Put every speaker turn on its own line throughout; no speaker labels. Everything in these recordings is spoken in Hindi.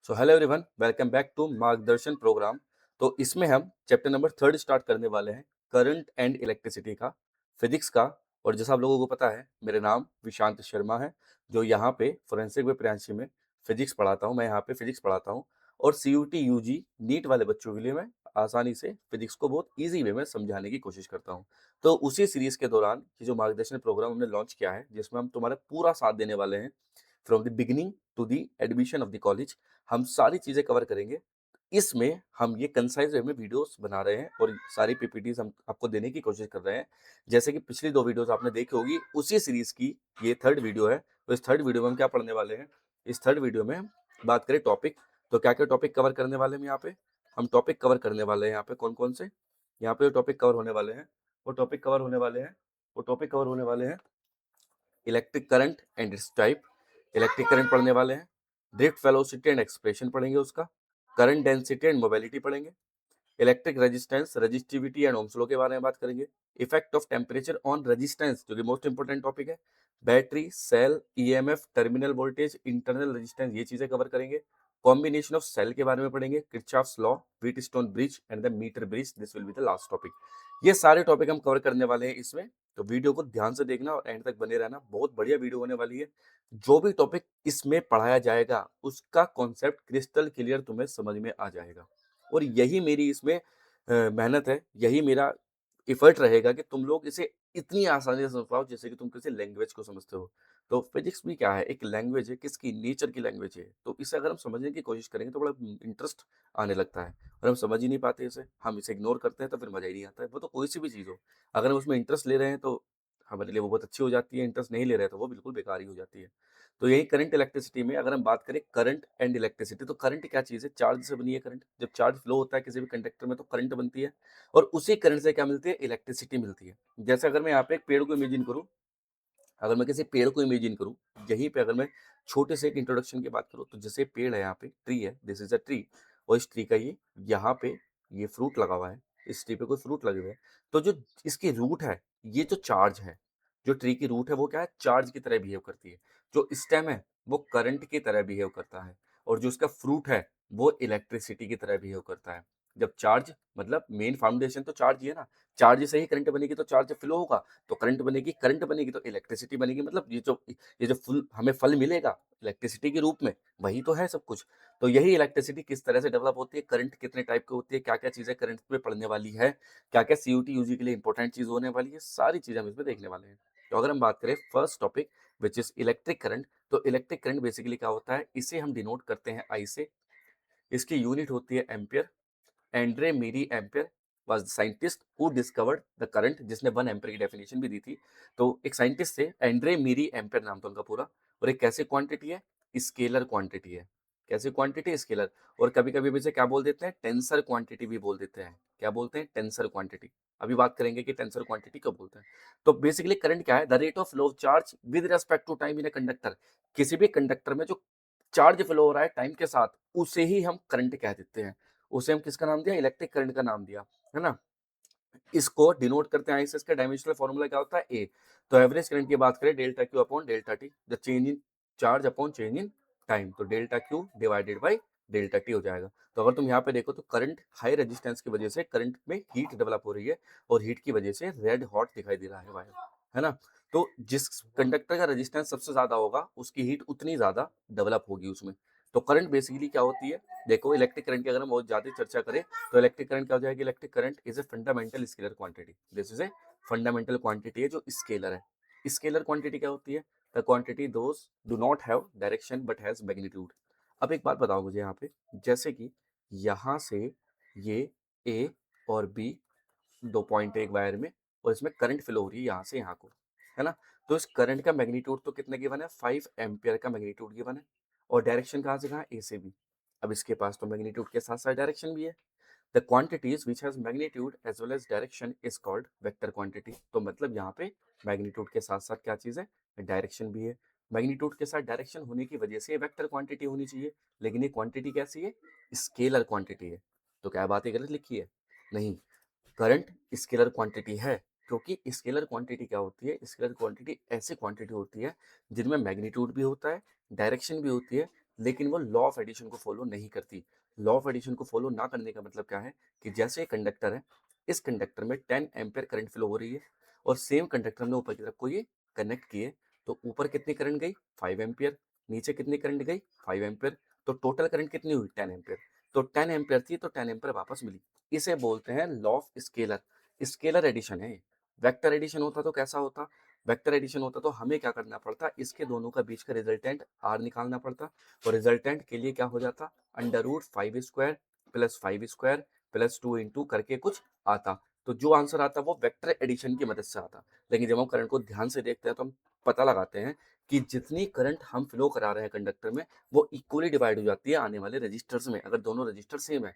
So hello everyone, welcome back to Margdarshan program. तो इसमें हम चैप्टर नंबर 3 स्टार्ट करने वाले हैं, करंट एंड इलेक्ट्रिसिटी का, फिजिक्स का। और जैसा आप लोगों को पता है, मेरा नाम विशांत शर्मा है, जो यहाँ पे फोरेंसिक में प्रियांशी में फिजिक्स पढ़ाता हूँ। मैं यहाँ पे फिजिक्स पढ़ाता हूँ और CUT UG नीट वाले बच्चों के लिए मैं आसानी से फिजिक्स को बहुत ईजी वे में समझाने की कोशिश करता हूँ। तो उसी सीरीज के दौरान ये जो मार्गदर्शन प्रोग्राम हमने लॉन्च किया है, जिसमें हम तुम्हारा पूरा साथ देने वाले हैं from the beginning to the admission of the college. हम सारी चीजें कवर करेंगे। इसमें हम ये कंसाइज वे में वीडियोस बना रहे हैं और सारी PPTs हम आपको देने की कोशिश कर रहे हैं। जैसे कि पिछली 2 वीडियोस आपने देखी होगी, उसी सीरीज की ये थर्ड वीडियो है। तो इस थर्ड वीडियो में हम क्या पढ़ने वाले हैं? इस थर्ड वीडियो में हम बात करें टॉपिक, तो क्या क्या टॉपिक कवर करने वाले हैं यहाँ पे? हम टॉपिक कवर करने वाले हैं यहाँ पे कौन कौन से? यहाँ पे टॉपिक कवर होने वाले हैं, वो टॉपिक कवर होने वाले हैं, वो टॉपिक कवर होने वाले हैं electric current and it's type. Electric current पढ़ने वाले हैं, ड्रिफ्ट वेलोसिटी एंड एक्सप्रेशन पढ़ेंगे उसका, करंट डेंसिटी एंड मोबिलिटी पढ़ेंगे, electric resistance, resistivity and ohm's law के बारे में बात करेंगे, effect of temperature on resistance जो कि मोस्ट इंपोर्टेंट टॉपिक है, battery, cell, EMF, terminal voltage, internal resistance, ये चीजें कवर करेंगे। कॉम्बिनेशन ऑफ सेल के बारे में पढ़ेंगे, Kirchhoff's law, Wheatstone bridge and the meter bridge, this will be the last topic. ये सारे टॉपिक हम कवर करने वाले हैं इसमें। तो वीडियो को ध्यान से देखना और एंड तक बने रहना, बहुत बढ़िया वीडियो होने वाली है। जो भी टॉपिक इसमें पढ़ाया जाएगा उसका कॉन्सेप्ट क्रिस्टल क्लियर तुम्हें समझ में आ जाएगा। और यही मेरी इसमें मेहनत है, यही मेरा एफर्ट रहेगा कि तुम लोग इसे इतनी आसानी से समझ पाओ जैसे कि तुम किसी लैंग्वेज को समझते हो। तो फिजिक्स भी क्या है, एक लैंग्वेज है, किसकी? नेचर की लैंग्वेज है। तो इसे अगर हम समझने की कोशिश करेंगे तो बड़ा इंटरेस्ट आने लगता है, और हम समझ ही नहीं पाते इसे, हम इसे इग्नोर करते हैं तो फिर मजा ही नहीं आता है। वो तो कोई सी भी चीज़ हो, अगर हम उसमें इंटरेस्ट ले रहे हैं तो हमारे लिए वो बहुत अच्छी हो जाती है, इंटरेस्ट नहीं ले रहे हैं तो वो बिल्कुल बेकार ही हो जाती है। तो यही करंट इलेक्ट्रिसिटी में अगर हम बात करें करंट एंड इलेक्ट्रिसिटी, तो करंट क्या चीज़ है? चार्ज से बनी है करंट। जब चार्ज फ्लो होता है किसी भी कंडक्टर में तो करंट बनती है, और उसी करंट से क्या मिलती है? इलेक्ट्रिसिटी मिलती है। जैसे अगर मैं यहाँ पे एक पेड़ को इमेजिन करूँ, अगर मैं किसी पेड़ को इमेजिन करूँ, यहीं पे अगर मैं छोटे से एक इंट्रोडक्शन की बात करूँ, तो जैसे पेड़ है, यहाँ पे ट्री है, दिस इज अ ट्री, और इस ट्री का ये यहाँ पे ये फ्रूट लगा हुआ है, इस ट्री पे कोई फ्रूट लगे हुए हैं। तो जो इसकी रूट है, ये जो चार्ज है, जो ट्री की रूट है वो क्या है? चार्ज की तरह बिहेव करती है। जो स्टेम है वो करंट की तरह बिहेव करता है, और जो उसका फ्रूट है वो इलेक्ट्रिसिटी की तरह बिहेव करता है। जब चार्ज, मतलब मेन फाउंडेशन तो चार्ज ही है ना, चार्ज से ही करंट बनेगी, तो चार्ज फ्लो होगा तो करंट बनेगी, करंट बनेगी तो इलेक्ट्रिसिटी बनेगी। मतलब ये जो फुल हमें फल मिलेगा इलेक्ट्रिसिटी के रूप में, वही तो है सब कुछ। तो यही इलेक्ट्रिसिटी किस तरह से डेवलप होती है, करंट कितने टाइप की होती है, क्या क्या चीजें करंट में पड़ने वाली है, क्या क्या CUT UG के लिए इंपॉर्टेंट चीज होने वाली है, सारी चीजें हम इसमें देखने वाले हैं। तो अगर हम बात करें first topic which is electric current, तो इलेक्ट्रिक करंट बेसिकली क्या होता है, इसे हम डिनोट करते हैं I से। इसकी यूनिट होती है एम्पियर। एंड्रे मेरी ampere was the scientist who discovered the current, जिसने 1 एम्पियर की डेफिनेशन भी दी थी। तो एक साइंटिस्ट थे, एंड्रे मेरी एम्पियर नाम था उनका पूरा। और एक कैसे क्वांटिटी है? स्केलर क्वांटिटी है। कैसे क्वांटिटी? स्केलर। और कभी कभी हम इसे क्या बोल देते हैं? टेंसर क्वांटिटी भी बोल देते हैं। क्या बोलते हैं? Tensor quantity. अभी बात करेंगे कि टेंसर क्वांटिटी क्यों बोलते हैं। तो बेसिकली करंट क्या है? The rate of flow of charge with respect to time in a conductor. किसी भी कंडक्टर में जो चार्ज फ्लो हो रहा है टाइम के साथ, उसे ही हम करंट कह देते हैं। उसे हम किसका नाम दिया? इलेक्ट्रिक करंट का नाम दिया, है ना। इसको डिनोट करते हैं इसका डायमेंशनल फॉर्मूला क्या होता है? ए। तो एवरेज करंट की बात करें, delta Q upon delta T, the change in charge upon change in time. तो delta Q divided by delta T हो जाएगा। तो अगर तुम यहाँ पे देखो तो करंट हाई रेजिस्टेंस की वजह से करंट में हीट डेवलप हो रही है, और हीट की वजह से रेड हॉट दिखाई दे रहा है वायर, है ना। तो जिस कंडक्टर का रेजिस्टेंस सबसे ज्यादा होगा उसकी हीट उतनी ज्यादा डेवलप होगी उसमें। तो करंट बेसिकली क्या होती है? देखो, इलेक्ट्रिक करंट की अगर हम बहुत ज्यादा चर्चा करें तो इलेक्ट्रिक करंट क्या हो जाएगी? Electric current is a fundamental scalar quantity. This is a fundamental quantity है जो स्केलर है। स्केलर क्वांटिटी क्या होती है? The quantity those do not have direction but has magnitude. अब एक बात बताओ मुझे यहाँ पे, जैसे कि यहाँ से ये ए और बी 2 पॉइंट है एक वायर में, और इसमें करंट फ्लो हो रही है यहाँ से यहाँ को, है ना। तो इस करंट का मैग्नीट्यूड तो कितने गिवन है? 5 एम्पियर का मैग्नीट्यूड गिवन है। और डायरेक्शन कहाँ से कहाँ? ए से बी। अब इसके पास तो मैग्नीट्यूड के साथ साथ डायरेक्शन भी है। The quantities which has magnitude as well as direction is called vector quantity. तो मतलब यहाँ पे मैग्नीट्यूड के साथ साथ क्या चीज है? डायरेक्शन भी है। मैग्नीट्यूड के साथ डायरेक्शन होने की वजह से वेक्टर क्वांटिटी होनी चाहिए, लेकिन ये क्वांटिटी कैसी है? स्केलर क्वांटिटी है। तो क्या बात है गलत लिखी है? नहीं, करंट स्केलर क्वांटिटी है। क्योंकि स्केलर क्वांटिटी क्या होती है? स्केलर क्वांटिटी ऐसी क्वांटिटी होती है जिनमें मैग्नीट्यूड भी होता है, डायरेक्शन भी होती है, लेकिन वो लॉ ऑफ एडिशन को फॉलो नहीं करती। लॉ ऑफ एडिशन को फॉलो ना करने का मतलब क्या है कि जैसे कंडक्टर है, इस कंडक्टर में 10 एम्पियर करंट फ्लो हो रही है और सेम कंडक्टर हमने ऊपर की तरफ को ये कनेक्ट किए, तो ऊपर कितनी करंट गई 5 एम्पियर, नीचे कितनी करंट गई 5 एम्पियर, तो टोटल करंट कितनी हुई 10 एम्पियर। तो 10 एम्पियर थी तो 10 एम्पियर वापस मिली। इसे बोलते हैं law of scalar. Scalar addition है। वेक्टर एडिशन होता तो कैसा होता, वेक्टर एडिशन होता तो हमें क्या करना पड़ता, इसके दोनों का बीच का रिजल्टेंट आर निकालना पड़ता, और रिजल्टेंट के लिए क्या हो जाता, √5² प्लस 5² प्लस 2 इंटू करके कुछ आता। तो जो आंसर आता वो वेक्टर एडिशन की मदद से आता। लेकिन जब हम करंट को ध्यान से देखते हैं तो हम पता लगाते हैं कि जितनी करंट हम फ्लो करा रहे हैं कंडक्टर में वो इक्वली डिवाइड हो जाती है आने वाले रजिस्टर्स में, अगर दोनों रजिस्टर सेम है।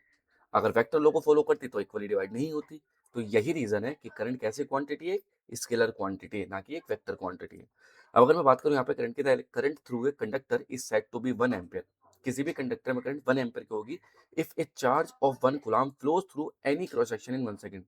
अगर वेक्टर लॉ को फॉलो करती तो इक्वली डिवाइड नहीं होती। तो यही रीजन है कि करंट कैसे क्वांटिटी है, स्केलर क्वांटिटी है, ना कि एक वेक्टर क्वांटिटी है। अब अगर मैं बात करूं यहाँ पे करंट की, current through a conductor is said to be 1 ampere. किसी भी कंडक्टर में करंट 1 एम्पियर की होगी if a charge of 1 coulomb flows through any cross section in 1 second.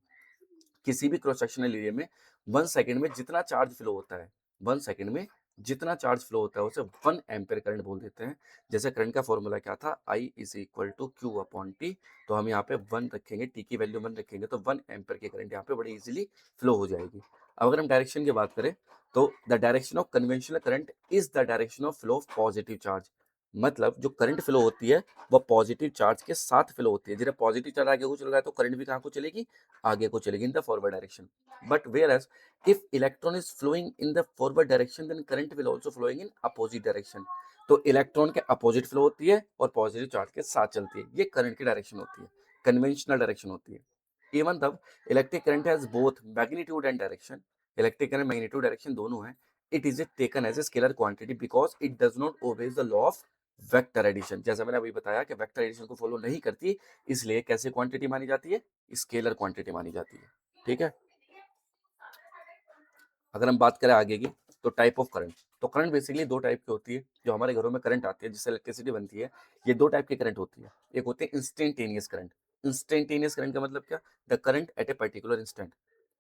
किसी भी क्रॉस सेक्शनल एरिया में 1 सेकंड में जितना चार्ज फ्लो होता है, 1 सेकंड में जितना चार्ज फ्लो होता है उसे 1 एम्पियर करंट बोल देते हैं। जैसे करंट का फॉर्मूला क्या था, I is equal to q upon t. तो हम यहाँ पे 1 रखेंगे, टी की वैल्यू 1 रखेंगे तो 1 एम्पियर की करंट यहाँ पे बड़ी इजीली फ्लो हो जाएगी। अब अगर हम डायरेक्शन की बात करें तो the direction of conventional current is the direction of flow of positive charge. मतलब जो करंट फ्लो होती है वो पॉजिटिव चार्ज के साथ फ्लो होती है। जब पॉजिटिव चार्ज आगे को चल रहा है तो करंट भी कहाँ को चलेगी, आगे को चलेगी, in the forward direction. But whereas if electron is flowing in the forward direction then current will also flowing in opposite direction। तो इलेक्ट्रॉन के अपोजिट फ्लो होती है और पॉजिटिव चार्ज के साथ चलती है, ये करंट की डायरेक्शन होती है, कन्वेंशनल डायरेक्शन होती है। इवन तब electric current has both magnitude and direction. Electric current magnitude direction दोनों है। It is taken as a scalar quantity because it does not obeys the law of vector addition. जैसा मैंने अभी बताया कि वेक्टर एडिशन को फॉलो नहीं करती, इसलिए कैसे क्वांटिटी मानी जाती है, स्केलर क्वांटिटी मानी जाती है। ठीक है। अगर हम बात करें आगे की तो टाइप ऑफ करंट, तो करंट बेसिकली दो टाइप की होती है। जो हमारे घरों में करंट आती है जिससे इलेक्ट्रिसिटी बनती है, ये दो टाइप की करंट होती है। एक होती है इंस्टेंटेनियस करंट। इंस्टेंटेनियस करंट का मतलब क्या, the current eight a particular instant.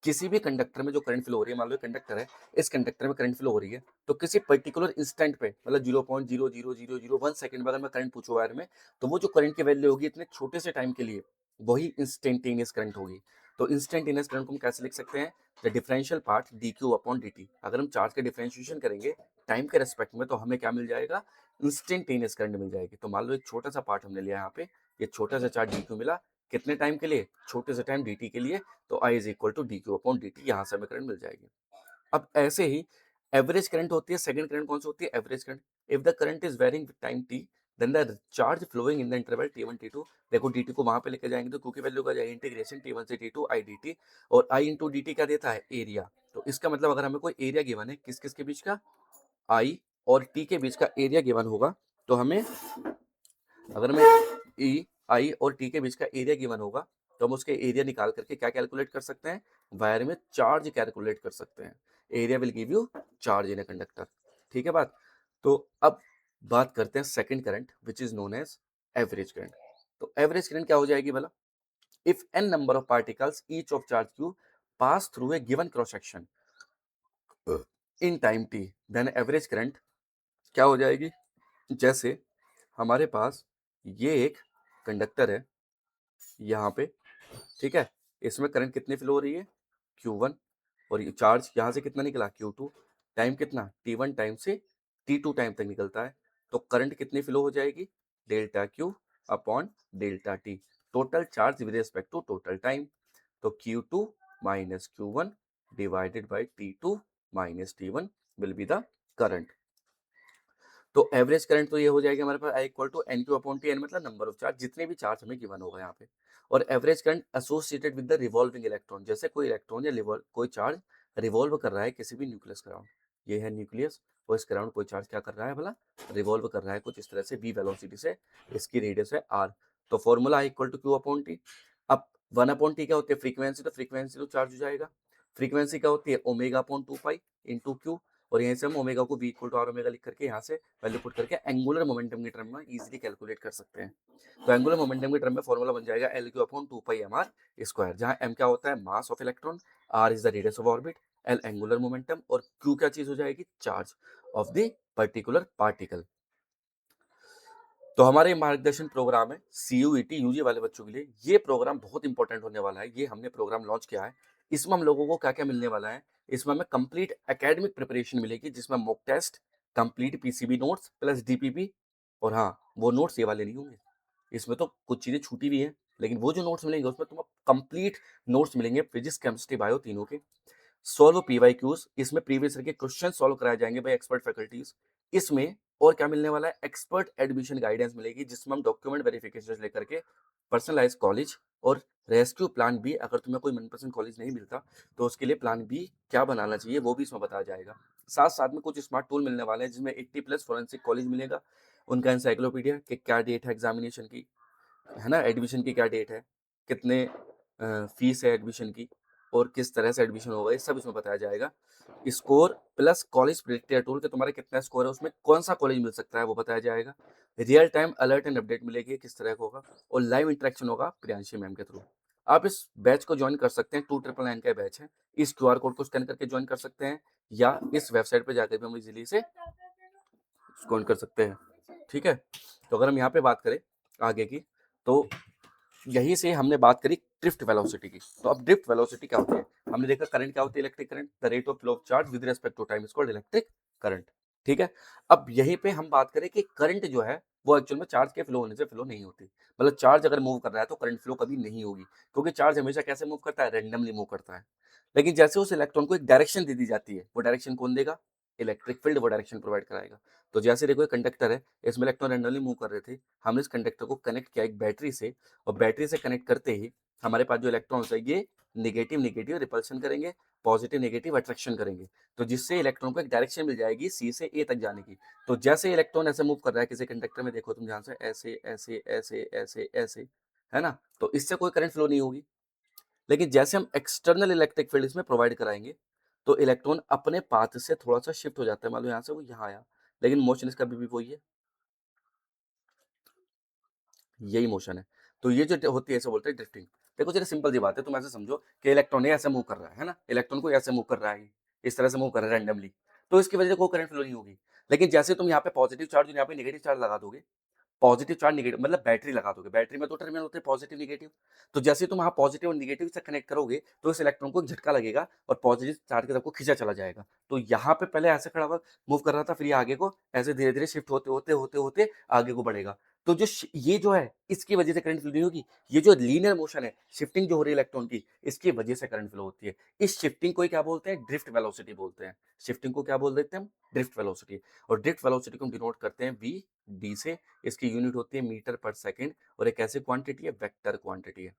किसी भी कंडक्टर में जो करंट फ्लो हो रही है, मान लो कंडक्टर है, इस कंडक्टर में करंट फ्लो हो रही है, तो किसी पर्टिकुलर इंस्टेंट पे मतलब 0.00001 सेकंड में अगर मैं करंट पूछूं वायर में, तो वो जो करंट की वैल्यू होगी इतने छोटे से टाइम के लिए, वही इंस्टेंटेनियस करंट होगी। तो इंस्टेंटेनियस करंट को हम कैसे लिख सकते हैं, the differential part D Q upon D T. अगर हम चार्ज का डिफरेंशिएशन करेंगे टाइम के रेस्पेक्ट में तो हमें क्या मिल जाएगा, इंस्टेंटेनियस करंट मिल जाएगी। तो मान लो एक छोटा सा पार्ट हमने लिया यहाँ पे, ये छोटा सा चार्ज डी क्यू मिला, कितने टाइम के लिए, छोटे से टाइम डी टी के लिए, तो I is equal to D Q upon D T, यहाँ से हमें करंट मिल जाएगी। अब ऐसे ही एवरेज करंट होती है, सेकंड करंट कौन सी होती है, average current. If the current is varying with time t then the charge flowing in the interval t1 t2। देखो dt को वहां पे लेके जाएंगे तो क्योंकि वैल्यू का जाएगी इंटीग्रेशन t1 से t2 i dt, और i इंटू dt क्या देता है, एरिया। तो इसका मतलब अगर हमें कोई एरिया गिवन है किस किस के बीच का, i और t के बीच का एरिया गिवन होगा, तो हमें अगर मैं ई आई और टी के बीच का एरिया गिवन होगा तो हम उसके एरिया निकाल करके क्या कैलकुलेट कर सकते हैं, वायर में चार्ज कैलकुलेट कर सकते हैं। Area will give you charge in a conductor. ठीक है बात। तो अब बात करते हैं second current which is known as average current. तो एवरेज करंट क्या हो जाएगी भला, if n number of particles each of charge q pass through a given cross section in time t then average current क्या हो जाएगी। जैसे हमारे पास ये एक कंडक्टर है यहाँ पे, ठीक है, इसमें करंट कितनी फ्लो हो रही है, Q1, और ये चार्ज यहाँ से कितना निकला Q2, टाइम कितना T1 टाइम से T2 टाइम तक निकलता है, तो करंट कितनी फ्लो हो जाएगी, delta Q upon delta T, total charge with respect to total time. तो Q2 minus Q1 divided by T2 minus T1 will be the current. तो एवरेज करंट तो ये हो जाएगा हमारे पास I equal to N Q upon T, N मतलब नंबर ऑफ चार्ज, जितने भी चार्ज हमें गिवन होगा यहाँ पे। और average current associated with the revolving electron, जैसे कोई इलेक्ट्रॉन या कोई चार्ज रिवॉल्व कर रहा है किसी भी न्यूक्लियस के अराउंड, ये है न्यूक्लियस, और इसके अराउंड कोई चार्ज क्या कर रहा है भला, रिवॉल्व कर रहा है कुछ इस तरह से v वेलोसिटी से, इसकी रेडियस है r। तो formula I equal to q upon t. अब 1 अपॉन टी क्या होती है, फ्रीक्वेंसी, तो फ्रीक्वेंसी तो चार्ज हो जाएगा। फ्रीक्वेंसी क्या होती है, omega upon 2 pi into q, और यहीं से हम ओमेगा को v equal to r omega लिख करके यहाँ से वैल्यू पुट करके एंगुलर मोमेंटम के टर्म में इजीली कैलकुलेट कर सकते हैं। तो एंगुलर मोमेंटम के टर्म में फॉर्मूला बन जाएगा l q upon 2 pi mr square, जहाँ m क्या होता है, mass of electron, r is the radius of orbit, l angular momentum, और q क्या चीज हो जाएगी, charge of the particular particle. तो हमारे मार्गदर्शन प्रोग्राम है CUET यूजी वाले बच्चों के लिए। ये प्रोग्राम बहुत इंपॉर्टेंट होने वाला है। ये हमने प्रोग्राम लॉन्च किया है। इसमें हम लोगों को क्या-क्या मिलने वाला है, इसमें हमें कंप्लीट एकेडमिक प्रिपरेशन मिलेगी, जिसमें mock test, complete PCB notes plus DPP। और हाँ, वो नोट्स ये वाले नहीं होंगे। इसमें तो कुछ चीज़ें छूटी हुई हैं, लेकिन वो जो नोट्स मिलेंगे उसमें तुम्हें कंप्लीट नोट्स मिलेंगे फिजिक्स, केमिस्ट्री, बायो तीनों के। सॉल्व PYQs, इसमें प्रीवियस ईयर के क्वेश्चन सॉल्व कराए जाएंगे बाय एक्सपर्ट फैकल्टीज। इसमें और क्या मिलने वाला है, एक्सपर्ट एडमिशन गाइडेंस मिलेगी, जिसमें हम डॉक्यूमेंट वेरिफिकेशन से लेकर के पर्सनलाइज कॉलेज और रेस्क्यू प्लान बी, अगर तुम्हें कोई मनपसंद कॉलेज नहीं मिलता तो उसके लिए प्लान बी क्या बनाना चाहिए वो भी इसमें बताया जाएगा। साथ साथ में कुछ स्मार्ट टूल मिलने वाले हैं, जिसमें 80+ फॉरेंसिक कॉलेज मिलेगा, उनका एनसाइक्लोपीडिया कि क्या डेट है एग्जामिनेशन की, है ना, एडमिशन की क्या डेट है, कितने फीस है एडमिशन की, और किस तरह से एडमिशन होगा, ये सब इसमें बताया जाएगा। Score plus college predictor tool के तुम्हारा कितना स्कोर है, उसमें कौन सा कॉलेज मिल सकता है वो बताया जाएगा। Real time alert and update मिलेगी किस तरह का होगा, और लाइव इंटरेक्शन होगा प्रियांशी मैम के थ्रू। आप इस बैच को ज्वाइन कर सकते हैं, 2999 का बैच है। इस QR कोड को स्कैन करके ज्वाइन कर सकते हैं, या इस वेबसाइट पर जाकर भी हम इजीली से ज्वाइन कर सकते हैं। ठीक है, तो अगर हम यहाँ पे बात करें आगे की, तो यहीं से हमने बात करी ड्रिफ्ट वेलोसिटी की। तो अब ड्रिफ्ट वेलोसिटी क्या होती है, हमने देखा करंट क्या होती है, electric current, the rate of flow of charge with respect to time is called electric current. ठीक है, अब यहीं पे हम बात करें कि करंट जो है वो एक्चुअल में चार्ज के फ्लो होने से फ्लो नहीं होती। मतलब चार्ज अगर मूव कर रहा है तो करंट फ्लो कभी नहीं होगी, क्योंकि चार्ज हमेशा कैसे मूव करता है, रैंडमली मूव करता है। लेकिन जैसे उस इलेक्ट्रॉन को एक डायरेक्शन दे दी जाती है, वो डायरेक्शन कौन देगा, इलेक्ट्रिक फील्ड वो डायरेक्शन प्रोवाइड कराएगा। तो जैसे देखो एक कंडक्टर है, इसमें इलेक्ट्रॉन रैंडमली मूव कर रहे थे, हमने इस कंडक्टर को कनेक्ट किया एक बैटरी से, और बैटरी से कनेक्ट करते ही हमारे पास जो इलेक्ट्रॉन्स है ये नेगेटिव नेगेटिव रिपल्शन करेंगे, पॉजिटिव नेगेटिव अट्रैक्शन करेंगे, तो जिससे इलेक्ट्रॉन को एक डायरेक्शन मिल जाएगी सी से ए तक जाने की। तो जैसे इलेक्ट्रॉन ऐसे मूव कर रहा है किसी कंडक्टर में, देखो तुम ध्यान से, ऐसे ऐसे ऐसे ऐसे ऐसे, है ना, तो इससे कोई करंट फ्लो नहीं होगी। लेकिन जैसे हम एक्सटर्नल इलेक्ट्रिक फील्ड इसमें प्रोवाइड कराएंगे, तो इलेक्ट्रॉन अपने पाथ से थोड़ा सा शिफ्ट हो जाता है, मान लो यहाँ से वो यहाँ आया, लेकिन मोशन इसका भी वही है, यही मोशन है। तो ये जो होती है इसे बोलते हैं ड्रिफ्टिंग। देखो जरा सिंपल सी बात है, तुम ऐसे समझो कि इलेक्ट्रॉन ऐसे मूव कर रहा है ना, इलेक्ट्रॉन को ऐसे मूव कर रहा है, इस तरह से मूव कर रहा है रैंडमली, तो इसकी वजह से कोई करंट फ्लो नहीं होगी। लेकिन जैसे तुम यहाँ पे पॉजिटिव चार्ज और यहाँ पे नेगेटिव चार्ज लगा दोगे, पॉजिटिव चार्ज नेगेटिव मतलब बैटरी लगा दोगे, बैटरी में दो टर्मिनल होते हैं पॉजिटिव नेगेटिव, तो जैसे तुम वहाँ पॉजिटिव और नेगेटिव से कनेक्ट करोगे तो इस इलेक्ट्रॉन को एक झटका लगेगा और पॉजिटिव चार्ज की तरफ को खींचा चला जाएगा। तो यहाँ पे पहले ऐसे खड़ा हुआ मूव कर रहा था, फिर ये आगे को ऐसे धीरे धीरे शिफ्ट होते होते होते होते आगे को बढ़ेगा। तो जो ये जो है इसकी वजह से करंट फ्लो नहीं होगी। ये जो लीनियर मोशन है, शिफ्टिंग जो हो रही है इलेक्ट्रॉन की, इसकी वजह से करंट फ्लो होती है। इस शिफ्टिंग को क्या बोलते हैं, ड्रिफ्ट वेलोसिटी बोलते हैं। शिफ्टिंग को क्या बोल देते हैं हम, ड्रिफ्ट वेलोसिटी। और ड्रिफ्ट वेलोसिटी को हम डिनोट करते हैं वी डी से। इसकी यूनिट होती है मीटर पर सेकंड, और एक ऐसी क्वांटिटी है वेक्टर क्वांटिटी है।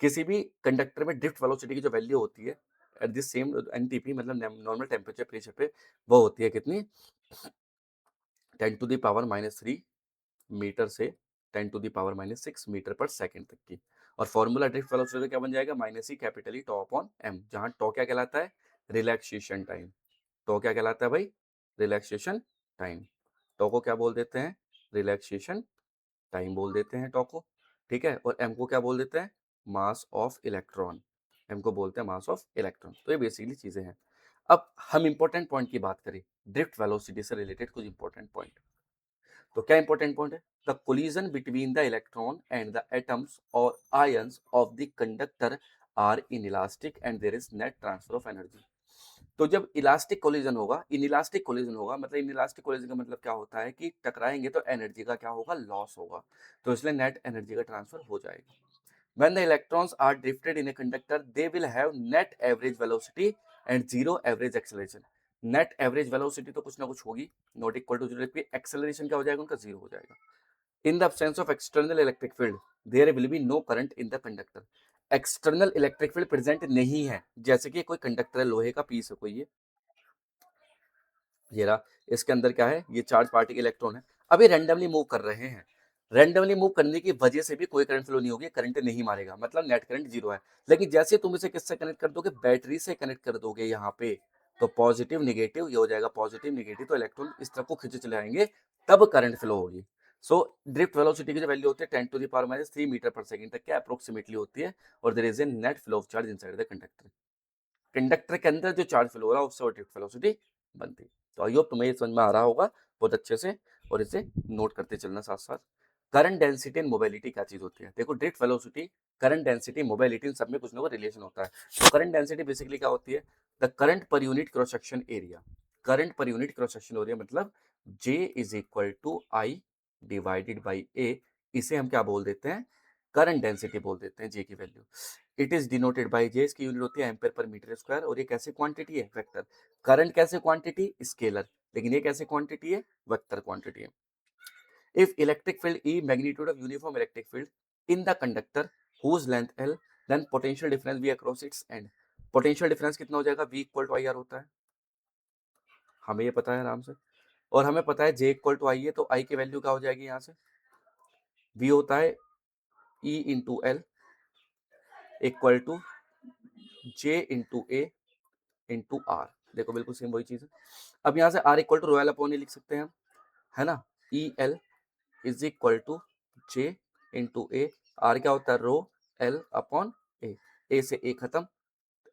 किसी भी कंडक्टर में ड्रिफ्ट वेलोसिटी की जो वैल्यू होती है एट द सेम एनटीपी, मतलब नॉर्मल टेम्परेचर प्रेशर पे, वो होती है कितनी, 10⁻³ मीटर से 10⁻⁻6 मीटर पर सेकंड तक की। और फॉर्मूला ड्रिफ्ट वेलोसिटी का क्या बन जाएगा, minus E capital E tau upon M, जहां टॉ क्या कहलाता है, रिलैक्सेशन टाइम। टॉ क्या कहलाता है भाई, रिलैक्सेशन टाइम। टॉ को क्या बोल देते हैं, रिलैक्सेशन टाइम बोल देते हैं टॉ को। ठीक है, और एम को क्या बोल देते हैं, मास ऑफ इलेक्ट्रॉन। एम को बोलते हैं मास ऑफ इलेक्ट्रॉन। तो ये बेसिकली चीजें हैं। अब हम इंपॉर्टेंट पॉइंट की बात करें, ड्रिफ्ट वेलोसिटी से रिलेटेड कुछ इंपॉर्टेंट पॉइंट। तो क्या इंपॉर्टेंट पॉइंट है, the collision between the electron and the atoms और ions of the conductor are inelastic and there is net transfer of energy. तो जब इलास्टिक कोलिजन होगा, इनइलास्टिक कोलिजन होगा, मतलब इनइलास्टिक कोलिजन का मतलब क्या होता है कि टकराएंगे तो एनर्जी का क्या होगा, लॉस होगा, तो इसलिए नेट एनर्जी का ट्रांसफर हो जाएगा। When the electrons are drifted in a conductor, they will have net average velocity and zero average acceleration. Net average velocity तो कुछ ना कुछ होगी, not equal to zero, acceleration क्या हो जाएगा उनका, जीरो हो जाएगा। In the absence of external electric field, there will be no current in the conductor. External electric field present नहीं है, जैसे कि कोई कंडक्टर है, लोहे का पीस है कोई, ये रहा, इसके अंदर क्या है, ये चार्ज पार्टिकल इलेक्ट्रॉन है, अभी रैंडमली मूव कर रहे हैं। रैंडमली मूव करने की वजह से भी कोई करंट फ्लो नहीं होगी, करंट नहीं मारेगा, मतलब नेट करंट जीरो है। लेकिन जैसे तुम इसे किससे कनेक्ट कर दोगे, बैटरी से कनेक्ट कर दोगे यहाँ पे, तो पॉजिटिव निगेटिव ये हो जाएगा, पॉजिटिव निगेटिव, तो इलेक्ट्रॉन इस तरफ को खींचे चले आएंगे, तब करंट फ्लो होगी। सो ड्रिफ्ट वेलोसिटी की जो वैल्यू होती है 10⁻³ मीटर पर सेकंड तक के अप्रोक्सीमेटली होती है, और there is a net flow of charge inside the conductor. Conductor के अंदर जो चार्ज फ्लो हो रहा है उससे वो ड्रिफ्ट वेलोसिटी बनती है। तो आई होप तुम्हें ये समझ में आ रहा होगा बहुत अच्छे से, और इसे नोट करते चलना साथ साथ। करंट डेंसिटी एंड मोबिलिटी क्या चीज होती है? देखो drift velocity, current density, mobility, इन सब में कुछ ना कुछ रिलेशन होता है। तो करंट डेंसिटी बेसिकली क्या होती है? The current per unit cross section area. Current per unit cross section area मतलब J is equal to I divided by A. इसे हम क्या बोल देते हैं? करंट डेंसिटी बोल देते हैं, J की value. It is denoted by J, इसकी यूनिट होती है एम्पेयर पर मीटर स्क्वायर। और ये कैसे क्वांटिटी है? वेक्टर। करंट कैसे क्वांटिटी? स्केलर। लेकिन ये कैसे क्वांटिटी है? वेक्टर क्वांटिटी है। If electric field E, magnitude of uniform electric field in the conductor whose length L, then potential difference V across its end. Potential difference कितना हो जाएगा? V equal to I R होता है, हमें ये पता है आराम से। और हमें पता है J इक्वल टू आई है, तो I की वैल्यू क्या हो जाएगी यहाँ से? V होता है E into l equal to J into A into R. देखो बिल्कुल सेम वही चीज है। अब यहाँ से R equal to rho L upon A लिख सकते हैं हम, है ना? E L is equal to J into A. R क्या होता है? रो एल अपॉन ए। ए से ए खत्म,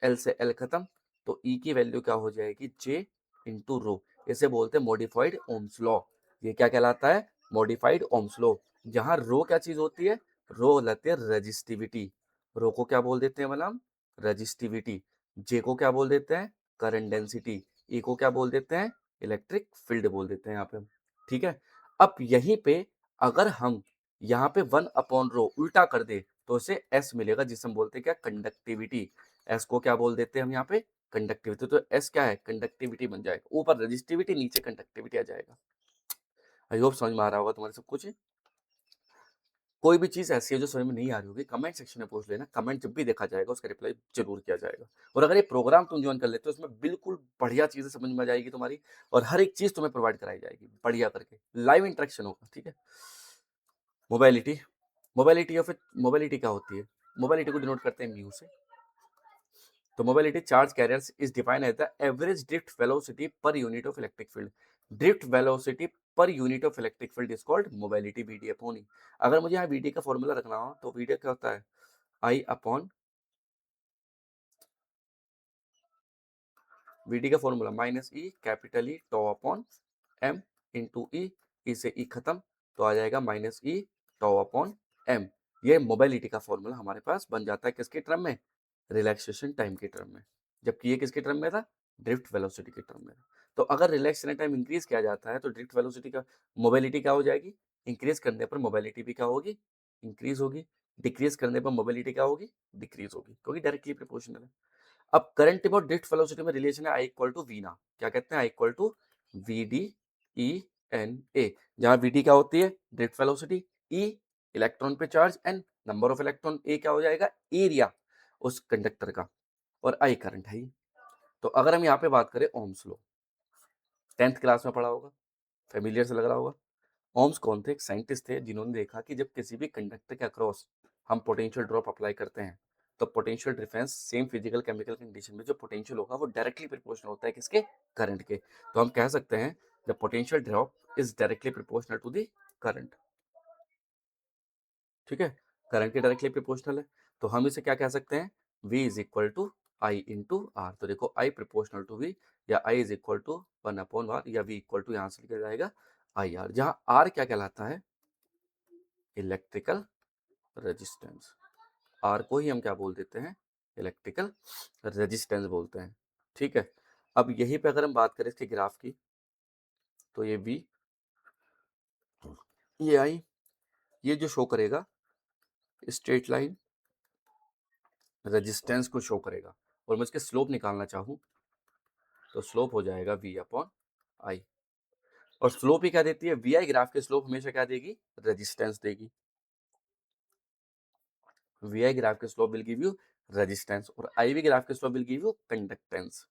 एल से एल खत्म, तो ई की वैल्यू क्या हो जाएगी? J into rho. इसे बोलते हैं मॉडिफाइड ओम्स लॉ। ये क्या कहलाता है? Modified Ohm's law. जहां रो क्या चीज होती है? रो कहलाते हैं रेजिस्टिविटी। रो को क्या बोल देते हैं मतलब? रेजिस्टिविटी। जे को क्या बोल देते हैं? Current density. ई को क्या बोल देते हैं? इलेक्ट्रिक फील्ड बोल देते हैं यहाँ पे। ठीक है। अब यहीं पे अगर हम यहाँ पे 1/रो उल्टा कर दे तो उसे एस मिलेगा, जिसे हम बोलते हैं क्या? कंडक्टिविटी। एस को क्या बोल देते हैं हम यहाँ पे? कंडक्टिविटी। तो एस क्या है? कंडक्टिविटी बन जाएगा। ऊपर रेजिस्टिविटी, नीचे कंडक्टिविटी आ जाएगा। आई होप समझ में आ रहा होगा तुम्हारे सब कुछ। कोई भी चीज ऐसी है जो समझ में नहीं आ रही होगी, कमेंट सेक्शन में पूछ लेना। कमेंट जब भी देखा जाएगा उसका रिप्लाई जरूर किया जाएगा। और अगर ये प्रोग्राम तुम ज्वाइन कर लेते हो, उसमें बिल्कुल बढ़िया चीजें समझ में आ जाएगी तुम्हारी, और हर एक चीज तुम्हें प्रोवाइड कराई जाएगी बढ़िया करके, लाइव इंटरेक्शन होगा। ठीक है। मोबाइलिटी, मोबाइलिटी ऑफ मोबाइलिटी क्या होती है? मोबाइलिटी को डिनोट करते हैं म्यू से। तो mobility charge carriers is defined as the average drift velocity per unit of electric field. Drift velocity per unit of electric field is called mobility, VD upon E. अगर मुझे यहाँ वीडी का फॉर्मूला रखना हो तो वीडी क्या होता है? आई अपॉन वीडी का formula minus E capital E tau upon M into E. E से ई खत्म, तो आ जाएगा minus E tau upon M. ये मोबिलिटी का फॉर्मूला हमारे पास बन जाता है किसके टर्म में? रिलैक्सेशन टाइम के टर्म में। जबकि ये किसके टर्म में था? ड्रिफ्ट वेलोसिटी के टर्म में। तो अगर रिलैक्सेशन टाइम इंक्रीज किया जाता है तो ड्रिफ्ट वेलोसिटी का मोबिलिटी क्या हो जाएगी? इंक्रीज करने पर मोबिलिटी भी क्या होगी? इंक्रीज होगी। डिक्रीज करने पर मोबिलिटी क्या होगी? डिक्रीज होगी, क्योंकि डायरेक्टली प्रोपोर्शनल है। अब करंट और ड्रिफ्ट वेलोसिटी में रिलेशन है आई इक्वल टू वी ना। क्या कहते हैं? I equal to V D E N A. जहां वी डी क्या होती है? ड्रिफ्ट वेलोसिटी, ई इलेक्ट्रॉन पे charge, N number of electron, A क्या हो जाएगा? एरिया उस कंडक्टर का, और आई करंट है। तो अगर हम यहाँ पे बात करें ओम्स लॉ, 10th क्लास में पढ़ा होगा, फेमिलियर से लग रहा होगा। ओम्स कौन थे? एक साइंटिस्ट थे जिन्होंने देखा कि जब किसी भी कंडक्टर के अक्रॉस हम पोटेंशियल ड्रॉप अप्लाई करते हैं तो potential difference same physical chemical condition में जो पोटेंशियल होगा वो डायरेक्टली प्रोपोर्शनल होता है किसके? करंट के। तो हम कह सकते हैं the potential drop is directly proportional to the current. ठीक है। करंट के डायरेक्टली प्रोपोर्शनल है, तो हम इसे क्या कह सकते हैं? V is equal to I into R. तो देखो I प्रोपोर्शनल टू V, या I is equal to 1/R, या V इक्वल टू यहाँ से लिखा जाएगा आई आर, जहाँ R क्या कहलाता है? Electrical resistance. R को ही हम क्या बोल देते हैं? इलेक्ट्रिकल रेजिस्टेंस बोलते हैं। ठीक है। अब यहीं पे अगर हम बात करें इसके ग्राफ की, तो ये V, ये I, ये जो शो करेगा स्ट्रेट लाइन रेजिस्टेंस को शो करेगा। और मैं इसके स्लोप निकालना चाहूँ तो स्लोप हो जाएगा V अपॉन आई। और स्लोप ही क्या देती है? V I. ग्राफ के स्लोप हमेशा क्या देगी? रेजिस्टेंस देगी। वी आई ग्राफ के slope will give you resistance, और आई वी ग्राफ के slope will give you conductance.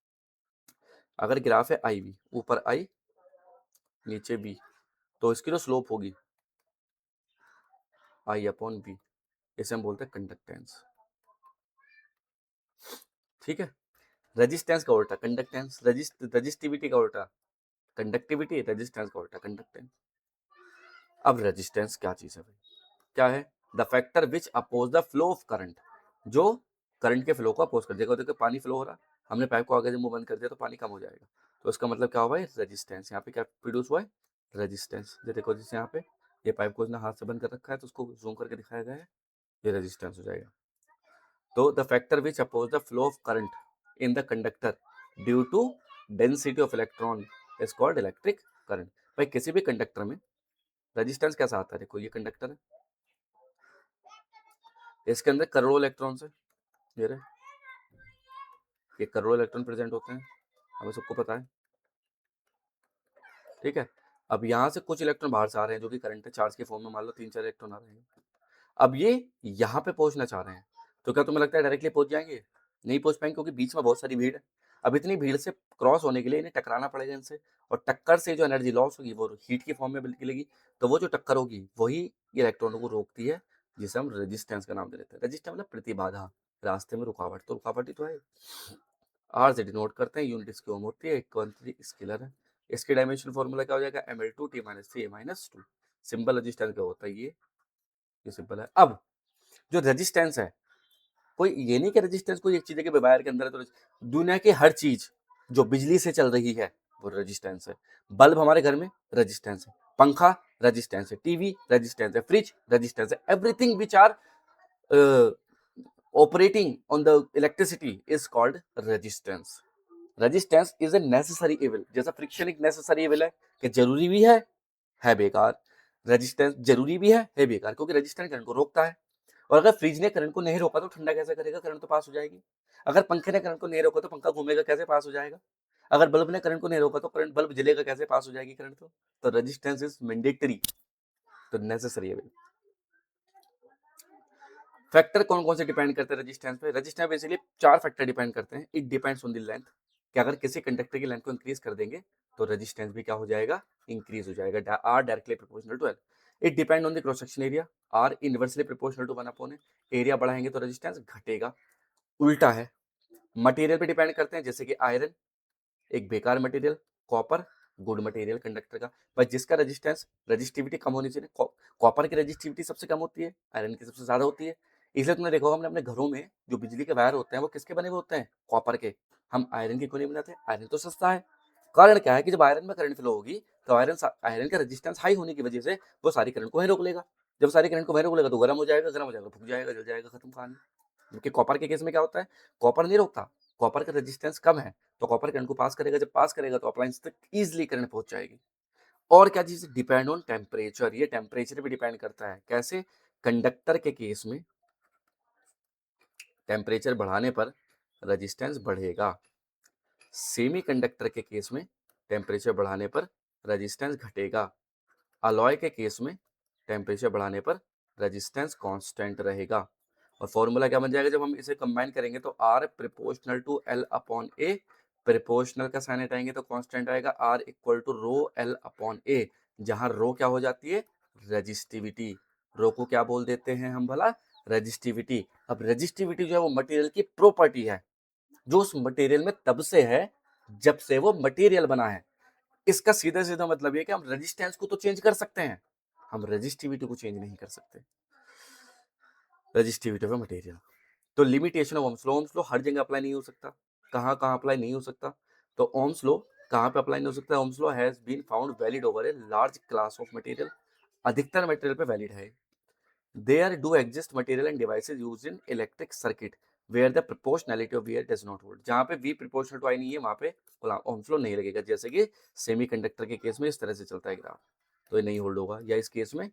अगर ग्राफ है आई वी, ऊपर आई नीचे वी, तो इसकी जो स्लोप होगी आई अपॉन वी, इसे हम बोलते हैं कंडक्टेंस। ठीक है। रेजिस्टेंस का उल्टा कंडक्टेंस, रेजिस्टिविटी का उल्टा कंडक्टिविटी, रेजिस्टेंस का उल्टा कंडक्टेंस। अब रेजिस्टेंस क्या चीज है भाई? क्या है? The factor which oppose the flow of current, जो करंट के फ्लो को अपोज कर। देखो देखो पानी फ्लो हो रहा, हमने पाइप को आगे से मुंह बंद कर दिया तो पानी कम हो जाएगा। तो इसका मतलब क्या हुआ है? रेजिस्टेंस। यहाँ पे क्या प्रोड्यूस हुआ है? रेजिस्टेंस। देखो जैसे यहाँ पे ये पाइप को उसने हाथ से बंद कर रखा है तो उसको जूम करके दिखाया गया है, ये रेजिस्टेंस हो जाएगा। तो the factor which oppose the flow of current in the conductor due to density of electron is called electric current. भाई किसी भी कंडक्टर में रेजिस्टेंस कैसा आता है, देखो ये कंडक्टर है, इसके अंदर करोड़ों इलेक्ट्रॉन्स है, ये रहे, ये करोड़ों इलेक्ट्रॉन प्रेजेंट होते हैं, हमें सबको पता है, ठीक है। अब यहाँ से कुछ इलेक्ट्रॉन बाहर से आ रहे हैं जो कि करंट है, चार्ज के फॉर्म में, मान लो 3-4 इलेक्ट्रॉन आ रहे हैं। अब ये यहाँ पे पहुंचना चाह रहे हैं, तो क्या तुम्हें लगता है डायरेक्टली पहुंच जाएंगे? नहीं पहुंच पाएंगे, क्योंकि बीच में बहुत सारी भीड़ है। अब इतनी भीड़ से क्रॉस होने के लिए इन्हें टकराना पड़ेगा इनसे, और टक्कर से जो एनर्जी लॉस होगी वो हीट की फॉर्म में मिलेगी। तो वो जो टक्कर होगी वही इलेक्ट्रॉनों को रोकती है, जिसे हम रेजिस्टेंस का नाम दे देते हैं। रेजिस्टेंस मतलब प्रतिबाधा, रास्ते में रुकावट, तो रुकावट ही तो है। आर से डिनोट करते हैं, यूनिट इसकी ओम होती है, क्वांटिटी स्केलर है। इसके डायमेंशन फॉर्मूला क्या हो जाएगा, Ml2 T-3 A-2। Simple resistance क्या होता है, ये सिंपल है। अब जो रेजिस्टेंस है, कोई ये नहीं कि रेजिस्टेंस कोई एक चीज है कि वायर के अंदर है तो दुनिया की हर चीज जो बिजली से चल रही है वो रेजिस्टेंस है। बल्ब हमारे घर में रेजिस्टेंस है, पंखा रेजिस्टेंस है, टीवी रेजिस्टेंस है, फ्रिज रेजिस्टेंस है, everything which are operating on the electricity is called resistance. Resistance is a necessary evil, जैसा फ्रिक्शन एक नेसेसरी एविल है कि जरूरी भी है बेकार। रेजिस्टेंस जरूरी भी है बेकार, क्योंकि रेजिस्टेंस करंट को रोकता है। और अगर फ्रिज ने करंट को नहीं रोका तो ठंडा कैसे करेगा, करंट तो पास हो जाएगी। अगर पंखे ने करंट को नहीं रोका तो पंखा घूमेगा कैसे, पास हो जाएगा। अगर बल्ब ने करंट को नहीं रोका तो करंट बल्ब जलेगा कैसे, पास हो जाएगी करंट। तो रेजिस्टेंस इज मैंडेटरी, तो नेसेसरी एविल। फैक्टर कौन कौन से डिपेंड करते हैं रेजिस्टेंस पे? रेजिस्टेंस बेसिकली 4 फैक्टर डिपेंड करते हैं। It depends on the length, कि अगर किसी कंडक्टर की लेंथ को इंक्रीज कर देंगे तो रेजिस्टेंस भी क्या हो जाएगा, इंक्रीज हो जाएगा। R directly proportional to l. It depend on the cross section area, R inversely proportional to 1/n। Area बढ़ाएंगे तो रेजिस्टेंस घटेगा। उल्टा है, मटेरियल पे डिपेंड करते हैं, जैसे कि आयरन एक बेकार material, copper good material conductor का। बस जिसका रेजिस्टेंस रेजिस्टिविटी कम होनी चाहिए, कॉपर की रेजिस्टिविटी सबसे कम होती है, आयरन की सबसे ज्यादा होती है। इसलिए तुमने देखा होगा हमने अपने घरों में जो बिजली के वायर होते हैं वो किसके बने हुए होते हैं, कॉपर के। हम आयरन के क्यों नहीं बनाते, आयरन तो सस्ता है। कारण क्या है कि जब आयरन में करंट फ्लो होगी तो आयरन का रेजिस्टेंस हाई होने की वजह से वो सारी करंट को वहीं रोक लेगा। जब सारी करंट को वहीं रोक लेगा तो गर्म हो जाएगा, गर्म हो जाएगा फूक जाएगा, जल जाएगा, खत्म कहानी। जबकि कॉपर के केस में क्या होता है, कॉपर नहीं रोकता, कॉपर का रेजिस्टेंस कम है तो कॉपर करंट को पास करेगा, जब पास करेगा तो अप्लायंस तक इजीली करंट पहुंच जाएगी। और क्या चीज, डिपेंड ऑन टेम्परेचर, ये टेम्परेचर पे डिपेंड करता है। कैसे, कंडक्टर के केस में टेम्परेचर बढ़ाने पर रेजिस्टेंस बढ़ेगा, सेमी कंडक्टर के केस में टेम्परेचर बढ़ाने पर रेजिस्टेंस घटेगा, अलॉय के केस में टेम्परेचर बढ़ाने पर रेजिस्टेंस कांस्टेंट रहेगा। और फॉर्मूला क्या बन जाएगा जब हम इसे कंबाइन करेंगे, तो R proportional to L upon A, proportional का साइन हटाएंगे तो कांस्टेंट आएगा R equal to rho L upon A, जहां रो क्या हो जाती है, रेजिस्टिविटी। रो को क्या बोल देते हैं हम भला, रेजिस्टिविटी। अब रेजिस्टिविटी जो है वो मटेरियल की प्रॉपर्टी है, जो उस मटेरियल में तब से है जब से वो मटेरियल बना है। इसका सीधा सीधा मतलब ये कि हम रेजिस्टेंस को तो चेंज कर सकते हैं, हम रेजिस्टिविटी को चेंज नहीं कर सकते, रेजिस्टिविटी ऑफ मटेरियल। तो limitation of Ohm's law, Ohm's law हर जगह अप्लाई नहीं हो सकता। कहाँ कहाँ अप्लाई नहीं हो सकता, तो ओम्स लॉ कहाँ पे अप्लाई नहीं हो सकता, ohm's law has been found valid over a large class of material, अधिकतर मटेरियल पे वैलिड है। There do exist material and devices used in electric circuit where the proportionality of V does not hold, जहाँ पे वी प्रोपोर्शनल टू आई नहीं है वहाँ पे ओम्स लॉ नहीं लगेगा। जैसे कि सेमीकंडक्टर के केस में इस तरह से चलता है ग्राफ, तो ये नहीं होल्ड होगा, या इस केस में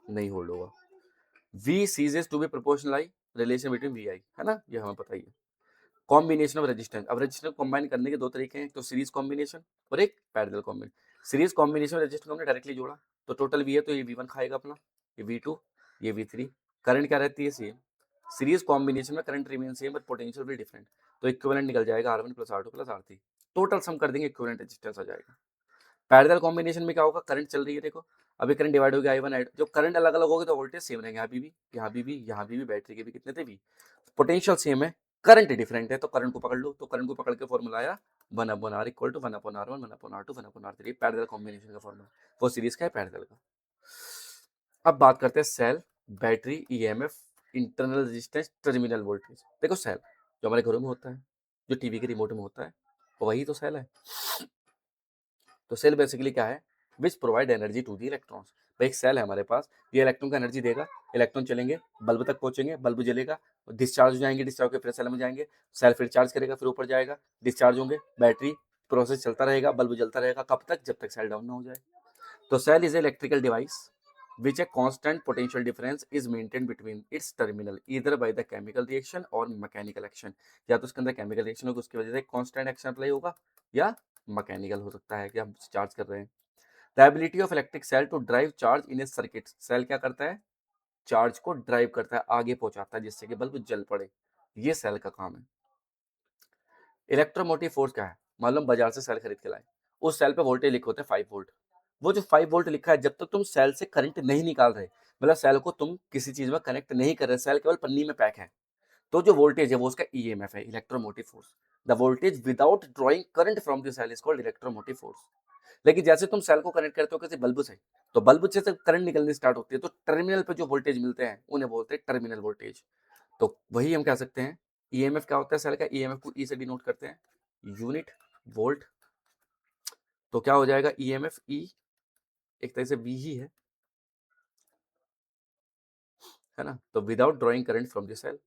नहीं होल्ड होगा। V ceases to be proportional I, relation between V I, है ना, ये हमें पता ही है। कॉम्बिनेशन ऑफ रेजिस्टेंस, अब रेजिस्टेंस को कंबाइन करने के दो तरीके हैं, तो सीरीज कॉम्बिनेशन और एक parallel combination. Series combination resistance को हमने डायरेक्टली जोड़ा, तो टोटल V है तो ये V1 खाएगा अपना, ये V2, ये V3। करंट क्या रहती है, सेम। सीरीज कॉम्बिनेशन में current remain same but potential will different, तो इक्विवेलेंट निकल जाएगा R1 + R2 + R3, total sum कर देंगे इक्विवेलेंट रेजिस्टेंस आ जाएगा। पैरेलल कॉम्बिनेशन में क्या होगा, करंट चल रही है, देखो अभी करंट डिवाइड हो गया I1 I2, जो करंट अलग अलग होगी तो वोल्टेज सेम रहेंगे, यहाँ भी यहाँ भी बैटरी के भी कितने थे V, पोटेंशियल सेम है, करंट डिफरेंट है, तो करंट को पकड़ लो, तो करंट को पकड़ के फॉर्मूला आया 1/R equal to 1/R1 1/R2 1/R3, parallel combination का फॉर्मूला, वो सीरीज का है पैरेलल का। अब बात करते हैं cell, battery, EMF, internal resistance, terminal voltage. देखो सेल जो हमारे घरों में होता है, जो टीवी के रिमोट में होता है, वही तो सेल है। तो सेल बेसिकली क्या है, which provide energy to the electrons. तो एक सेल है हमारे पास, ये इलेक्ट्रॉन का एनर्जी देगा, इलेक्ट्रॉन चलेंगे, बल्ब तक पहुंचेंगे, बल्ब जलेगा, डिस्चार्ज हो जाएंगे, डिस्चार्ज होकर फिर सेल में जाएंगे, सेल फिर चार्ज करेगा, फिर ऊपर जाएगा, डिस्चार्ज होंगे, बैटरी, प्रोसेस चलता रहेगा, बल्ब जलता रहेगा, कब तक? जब तक सेल डाउन ना हो जाए। तो cell is an electrical device which a constant potential difference is maintained between its terminal either by the chemical reaction or mechanical action। या तो उसके अंदर केमिकल रिएक्शन होगी, उसकी वजह से कांस्टेंट एक्शन अप्लाई होगा, या मैकेनिकल हो सकता है कि हम चार्ज कर रहे हैं। The ability of electric cell to drive charge in a circuit, cell क्या करता है? चार्ज को ड्राइव करता है, आगे पहुंचाता है, जिससे कि बल्ब जल पड़े, ये सेल का काम है। इलेक्ट्रोमोटिव फोर्स क्या है? मान लो बाजार से सेल खरीद के लाए, उस सेल पे वोल्टेज लिखे होते हैं 5 वोल्ट, वो जो 5 वोल्ट लिखा है, जब तक तुम सेल से करंट नहीं निकाल रहे, मतलब सेल को तुम किसी चीज में कनेक्ट नहीं कर रहे, सेल केवल पन्नी में पैक है, तो जो वोल्टेज है वो उसका ईएमएफ है, electromotive force. The voltage without drawing current from the cell is called electromotive force. लेकिन जैसे तुम सेल को कनेक्ट करते हो किसी बल्ब से, तो बल्ब से करंट निकलनी स्टार्ट होती है, तो टर्मिनल पे जो वोल्टेज मिलते हैं उन्हें बोलते हैं टर्मिनल वोल्टेज। तो वही हम कह सकते हैं, ईएमएफ क्या होता है सेल का? ईएमएफ को ई से डिनोट करते हैं, यूनिट वोल्ट। तो क्या हो जाएगा? ईएमएफ ई एक तरह से वी ही है ना। तो without drawing current from the cell,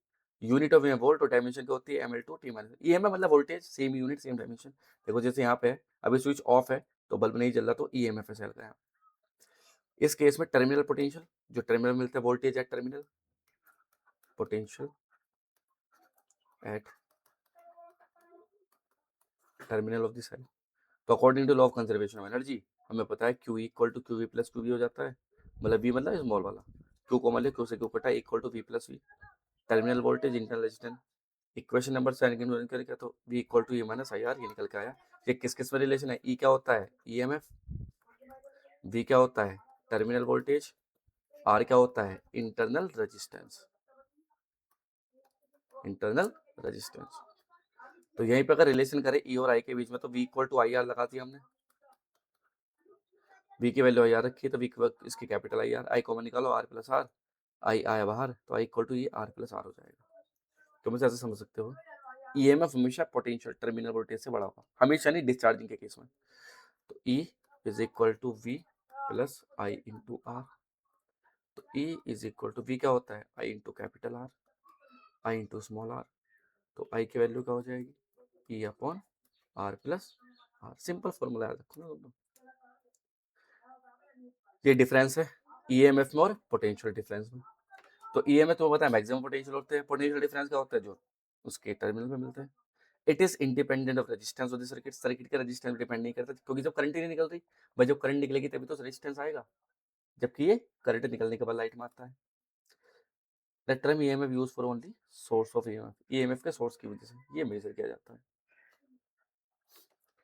unit of volt और डायमेंशन क्या होती है? ml2 t minus. ईएमएफ मतलब voltage, same unit same dimension. देखो जैसे यहाँ पे अभी स्विच ऑफ है तो बल्ब नहीं जल रहा, तो ईएमएफ है सेल का यहाँ। इस केस में टर्मिनल पोटेंशियल, जो टर्मिनल मिलता है voltage at terminal, potential at terminal of the cell. तो according to law of conservation of energy हमें पता है Q equal to Q V plus Q V हो जाता है, मतलब V मतलब स्मॉल वाला, Q को मतलब Q से Q कटा equal to V plus V, terminal voltage internal resistance. Equation number 7 करके तो V equal to E minus I R, ये निकल के आया। ये किस किस में रिलेशन है? E क्या होता है? ईएमएफ, V क्या होता है? टर्मिनल वोल्टेज, R क्या होता है? Internal resistance, internal resistance. तो यहीं पे अगर रिलेशन करें E और I के बीच में, तो V equal to I R लगा दिया हमने, V की वैल्यू आई आर रखी है, तो V इसकी capital I R, I common निकालो, R प्लस आर, आई आया बाहर, तो आई इक्वल टू ये आर प्लस आर हो जाएगा। तो मुझे ऐसे समझ सकते हो, ईएमएफ हमेशा पोटेंशियल टर्मिनल वोल्टेज से बड़ा होगा, हमेशा नहीं, डिस्चार्जिंग के केस में। तो E is equal to V plus I into R. तो E is equal to V क्या होता है? I into capital R, I into small r. तो I की वैल्यू क्या हो जाएगी? E upon R plus r. Simple formula याद रखो ना दोनों। ये डिफरेंस है ईएमएफ में और पोटेंशियल डिफरेंस में। तो ईएमएफ तो पता है मैक्सिमम पोटेंशियल होते हैं, पोटेंशियल डिफरेंस क्या होता है? जो उसके टर्मिनल में मिलता है। It is independent of resistance of the circuit, circuit का रेजिस्टेंस डिपेंड नहीं करता, क्योंकि जब करंट ही नहीं निकल रही, भाई जब करंट निकलेगी तभी तो रेजिस्टेंस आएगा, जबकि ये करंट निकलने के बाद लाइट मारता है। The term EMF use for only source of EMF, EMF के सोर्स की वजह से ये मेजर किया जाता है।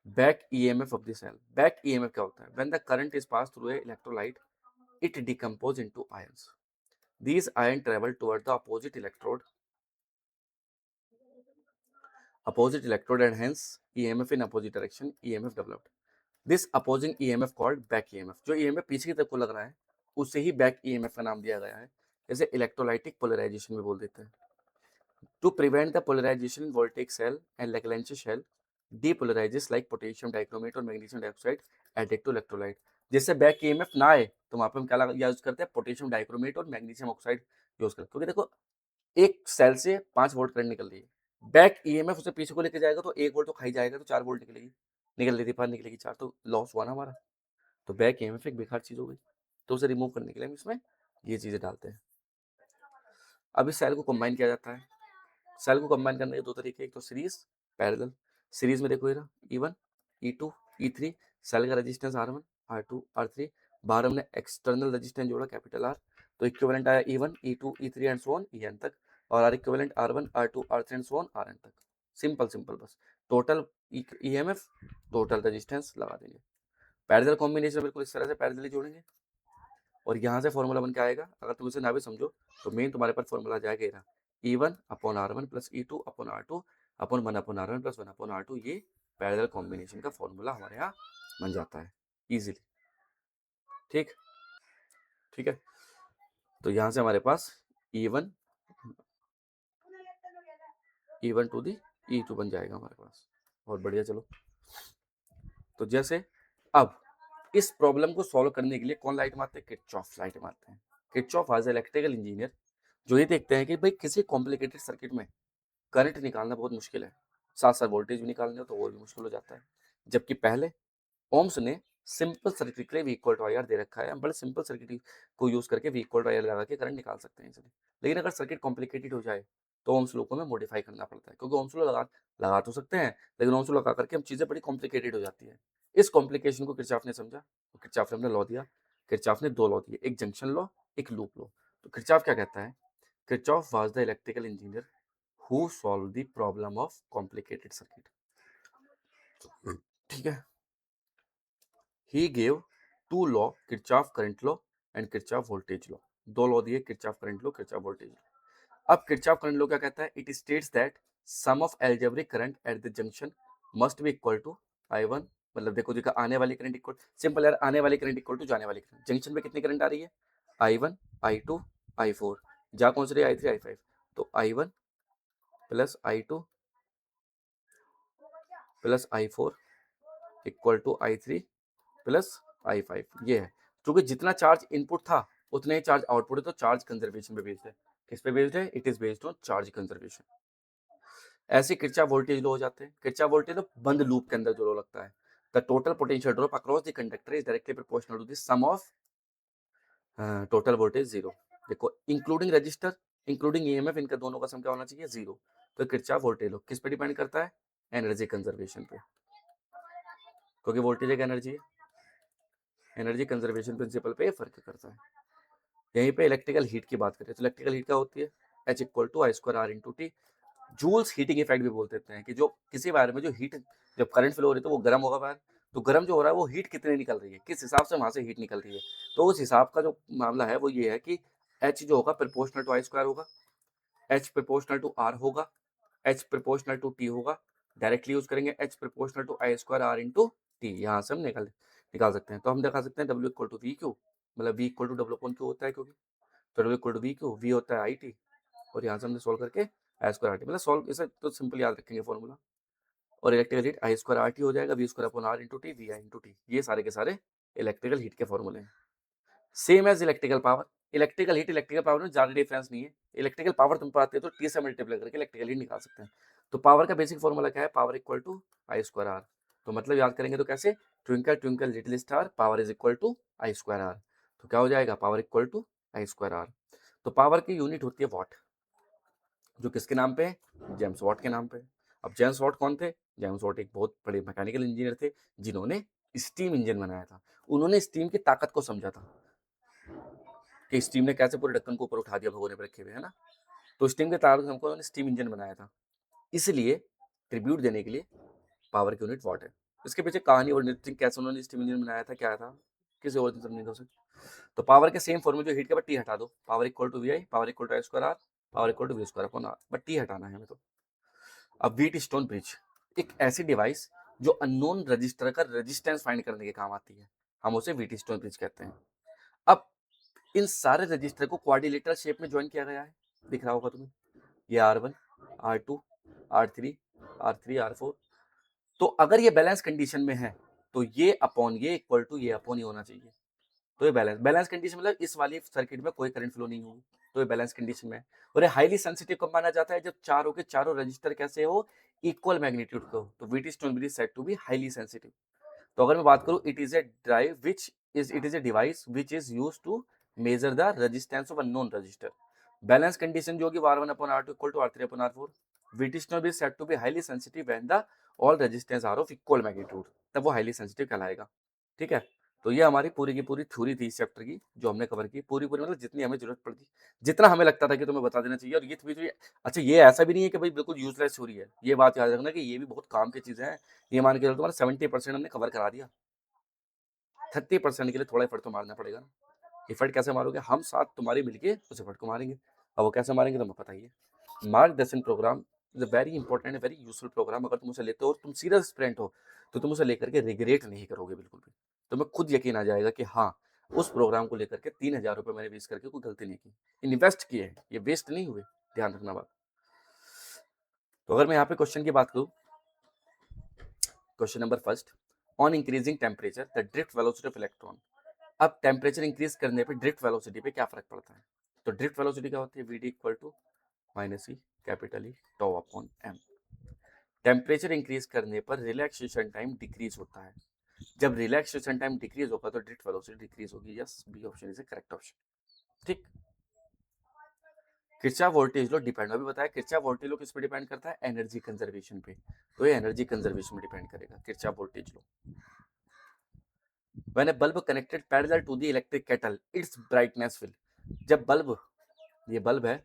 Back EMF of the cell, back EMF क्या होता है? When the current is pass through a electrolyte it decompose into ions, these ions travel toward the opposite electrode and hence EMF in opposite direction, EMF developed. This opposing EMF called back EMF, जो EMF पीछे की तरफ को लग रहा है उसे ही बैक EMF का नाम दिया गया है, जैसे इलेक्ट्रोलाइटिक पोलराइजेशन में बोल देते हैं। To prevent the polarization, voltaic cell and Lagrange shell depolarizes like potassium dichromate और magnesium dioxide added to electrolyte। जिससे बैक ईएमएफ ना आए तो वहां पे हम क्या यूज करते हैं? पोटेशियम डाइक्रोमेट और मैग्नीशियम ऑक्साइड यूज करते हैं। क्योंकि देखो एक सेल से 5 वोल्ट करंट निकल रही है, बैक ईएमएफ उसे पीछे को लेके जाएगा तो 1 वोल्ट तो खाई जाएगा, तो 4 वोल्ट निकलेगी, निकल रही थी बाहर, निकलेगी 4, तो लॉस हुआ ना हमारा। तो बैक ईएमएफ एक बेकार चीज हो गई, तो उसे रिमूव करने के लिए हम इसमें ये चीजें डालते हैं। अब इस सेल को कंबाइन किया जाता है। सेल को कंबाइन करने के दो तरीके, एक तो सीरीज, पैरेलल। सीरीज में देखो ये E1 E2 E3, सेल का रेजिस्टेंस R1 R2 R3, बाहर हमने एक्सटर्नल रेजिस्टेंस जोड़ा कैपिटल R, तो इक्विवेलेंट आया E1 E2 E3 and so on EN तक, और R equivalent R1 R2 R3 and so on RN तक। सिंपल सिंपल, बस टोटल ईएमएफ टोटल रेजिस्टेंस लगा देंगे। पैरेलल कॉम्बिनेशन बिल्कुल इस तरह से पैरेलली जोड़ेंगे, और यहाँ से फॉर्मूला बन के आएगा। अगर तुम इसे ना भी समझो तो मेन तुम्हारे पास फॉर्मूला आ जाएगा ना, E1 upon R1 plus E2 upon R2 upon 1 upon R1 plus 1 upon R2, ये पैरेलल कॉम्बिनेशन का फॉर्मूला हमारे यहाँ बन जाता है इजीली। ठीक ठीक है, तो यहाँ से हमारे पास E1 टू दी E2 बन जाएगा हमारे पास, बहुत बढ़िया। चलो तो जैसे अब इस प्रॉब्लम को सॉल्व करने के लिए कौन लाइट मारते हैं? किरचॉफ लाइट मारते हैं। किरचॉफ एज इलेक्ट्रिकल इंजीनियर जो ये देखते हैं कि भाई किसी कॉम्प्लिकेटेड सर्किट में करंट निकालना बहुत मुश्किल है, साथ साथ वोल्टेज भी निकालना हो तो और भी मुश्किल हो जाता है। जबकि पहले ओम्स ने सिंपल सर्किट के लिए V equal to I R दे रखा है, हम बड़े सिंपल सर्किट को यूज करके V equal to I R लगा के करंट निकाल सकते हैं इजीली। लेकिन अगर सर्किट कॉम्प्लिकेटेड हो जाए तो ओम्स लॉ को हमें मॉडिफाई करना पड़ता है, क्योंकि ओम्स लॉ लगा तो सकते हैं, लेकिन ओम्स लॉ लगा करके हम चीजें बड़ी कॉम्प्लिकेटेड हो जाती है। इस कॉम्प्लिकेशन को किरचॉफ ने समझा, तो किरचॉफ ने अपना लॉ दिया। किरचॉफ ने दो लॉ दिए, एक जंक्शन लॉ, एक लूप लॉ। तो किरचॉफ क्या कहता है? Kirchhoff was the electrical engineer who solve the problem of complicated circuit. ठीक है। He gave two law, Kirchhoff current law and Kirchhoff voltage law. दो लॉ दिए, Kirchhoff current law, Kirchhoff voltage law. अब Kirchhoff current law क्या कहता है? It states that sum of algebraic current at the junction must be equal to I1, मतलब देखो देखो आने वाली करंट इक्वल, सिंपल यार, आने वाली करंट इक्वल टू जाने वाली करंट। जंक्शन पे कितनी करंट आ रही है? I1, I2, I4। जा कौन सी रही है? I3, I5। तो I1 plus I2 plus I4 equal to I3 plus I5। ये है, क्योंकि जितना चार्ज इनपुट था उतना ही चार्ज आउटपुट है, तो चार्ज कंजर्वेशन पे बेस्ड है। किस पे बेस्ड है? It is based on charge conservation. ऐसे किरचॉफ वोल्टेज लो हो जाते हैं। किरचॉफ वोल्टेज लो बंद लूप के अंदर जो लो लगता है, the total potential drop across the conductor is directly proportional to the sum of total voltage zero. देखो इंक्लूडिंग रजिस्टर, इंक्लूडिंग ईएमएफ, इनका दोनों का सम क्या होना चाहिए? जीरो। तो किरचॉफ वोल्टेज लो किस पे डिपेंड करता है? एनर्जी कंजर्वेशन पे, क्योंकि वोल्टेज एक एनर्जी है, एनर्जी कंजर्वेशन प्रिंसिपल पे फर्क करता है। यहीं पे इलेक्ट्रिकल हीट की बात करें तो इलेक्ट्रिकल हीट क्या होती है? H equal to I square R into T. Joule's heating effect भी बोल देते हैं कि जो किसी वायर में जो हीट, जब करंट फ्लो हो रही है तो वो गर्म होगा वायर, तो गर्म जो हो रहा है वो हीट कितनी निकल रही है, किस हिसाब से वहां से हीट निकल रही है। तो उस हिसाब का जो मामला है वो ये है कि H जो होगा प्रोपोर्शनल टू आई स्क्वायर होगा, H प्रोपोर्शनल टू आर होगा, H प्रोपोर्शनल टू टी होगा। डायरेक्टली यूज करेंगे H proportional to I square R into T, यहाँ से हम निकाल सकते हैं। तो हम दिखा सकते हैं W equal to V Q, मतलब V equal to W upon Q होता है, क्योंकि W equal to V Q, V होता है आई टी, और यहाँ से हमने सोल्व करके आई स्क्वायर आर टी, मतलब सोल्व इसे तो सिंपल याद रखेंगे फॉर्मूला। और electrical heat I square R T हो जाएगा, V square upon R into T, V I into T. ये सारे के सारे इलेक्ट्रिकल हीट के फॉर्मूले हैं। Same as electrical power. Electrical heat electrical power में ज्यादा डिफरेंस नहीं है। इलेक्ट्रिकल पावर तुम पाते हो तो टी से मल्टीप्लाई करके इलेक्ट्रिकल हीट निकाल सकते हैं। तो पावर का बेसिक फॉर्मूला क्या है? Power equal to I square R. तो मतलब याद करेंगे तो कैसे? Twinkle twinkle little star, power is equal to I square R. तो क्या हो जाएगा? Power equal to I square R. तो पावर की यूनिट होती है वॉट, जो किसके नाम पे है? जेम्स वॉट के नाम पे। अब जेम्स वॉट कौन थे? जेम्स वॉट एक बहुत बड़े मैकेनिकल इंजीनियर थे, जिन्होंने स्टीम इंजन बनाया था। उन्होंने स्टीम की ताकत को समझा था कि स्टीम ने कैसे पूरे ढक्कन को ऊपर उठा दिया भगोने पर रखे हुए, है ना। तो स्टीम के ताकत को उन्होंने स्टीम इंजन बनाया था, इसलिए ट्रिब्यूट देने के लिए पावर की यूनिट वॉट है। इसके पीछे कहानी और निश्चित कैसे उन्होंने स्टीम इंजन बनाया था, क्या था, किसी और दिन समझने दो। तो पावर के सेम फॉर्मूले, जो हीट के बाद टी हटा दो, power equal to V I, power equal to I square R, power equal to V square upon R, but T हटाना है हमें। तो अब व्हीट स्टोन ब्रिज एक ऐसी डिवाइस जो अननोन रजिस्टर का रेजिस्टेंस फाइंड करने के काम आती है, हम उसे व्हीट स्टोन ब्रिज कहते हैं। अब इन सारे रजिस्टर को क्वाड्रिलेटरल शेप में ज्वाइन किया गया है, दिख रहा होगा तुम्हें। ये R1, R2, R3, R3, R4। तो अगर ये बैलेंस कंडीशन में है तो ये अपॉन ये इक्वल टू ये अपॉन ये होना चाहिए। तो ये बैलेंस कंडीशन मतलब इस वाली सर्किट में कोई करंट फ्लो नहीं होगी, तो ये बैलेंस कंडीशन में है। और ये हाईली सेंसिटिव कब माना जाता है? जब चारों के चारों रजिस्टर कैसे हो? इक्वल मैग्नीट्यूड को। तो Wheatstone bridge said to be highly sensitive. तो अगर मैं बात करूं, it is a device which is use to measure the resistance of unknown resistor. Balance condition जो होगी R1 upon R2 equal to R3 upon R4। Wheatstone bridge said to be highly sensitive when the all resistance are of equal magnitude, तब वो हाईली सेंसिटिव कहलाएगा। ठीक है। तो ये हमारी पूरी की पूरी थ्योरी थी इस चैप्टर की, जो हमने कवर की पूरी पूरी, मतलब जितनी हमें जरूरत पड़ती, जितना हमें लगता था कि तुम्हें बता देना चाहिए। और ये थ्योरी, अच्छा ये ऐसा भी नहीं है कि भाई बिल्कुल यूजलेस थ्योरी है, ये बात याद रखना कि ये भी बहुत काम की चीजें हैं। ये मान के चलो तुम्हारा 70% हमने कवर करा दिया, 30% के लिए थोड़ा एफर्ट तो मारना पड़ेगा ना। एफर्ट कैसे मारोगे? हम साथ तुम्हारे मिलके उस एफर्ट को मारेंगे। अब वो कैसे मारेंगे तुम्हें पता ही है। Margdarshan programme is a very important, very useful programme. अगर तुम उसे लेते हो और तुम सीरियस स्टूडेंट हो तो तुम उसे लेकर के रिग्रेट नहीं करोगे बिल्कुल भी। तुम्हें खुद यकीन आ जाएगा कि हाँ, उस प्रोग्राम को लेकर के 3,000 रुपये मैंने वेस्ट करके कोई गलती नहीं की, इन्वेस्ट किए, ये वेस्ट नहीं हुए। ध्यान रखना बात। तो अगर मैं यहाँ पे क्वेश्चन की बात करूँ, question number first, on increasing temperature the drift velocity of electron. अब टेम्परेचर इंक्रीज करने पे ड्रिफ्ट वेलोसिटी पे क्या फर्क पड़ता है? तो ड्रिफ्ट वेलोसिटी क्या होती है? V D equal to minus E capital E tau upon M. Temperature increase करने पर रिलैक्सेशन टाइम डिक्रीज होता है। जब रिलैक्सेशन टाइम डिक्रीज होगा तो ड्रिफ्ट वेलोसिटी डिक्रीज होगी। Yes, B option is a correct option. ठीक। किरचॉफ वोल्टेज लॉ डिपेंड, अभी बताया किरचॉफ वोल्टेज लॉ किस पे डिपेंड करता है? एनर्जी कंजर्वेशन पे। तो ये एनर्जी कंजर्वेशन में डिपेंड करेगा Kirchhoff voltage law. When a bulb connected parallel to the electric kettle its brightness will. जब बल्ब, ये बल्ब है,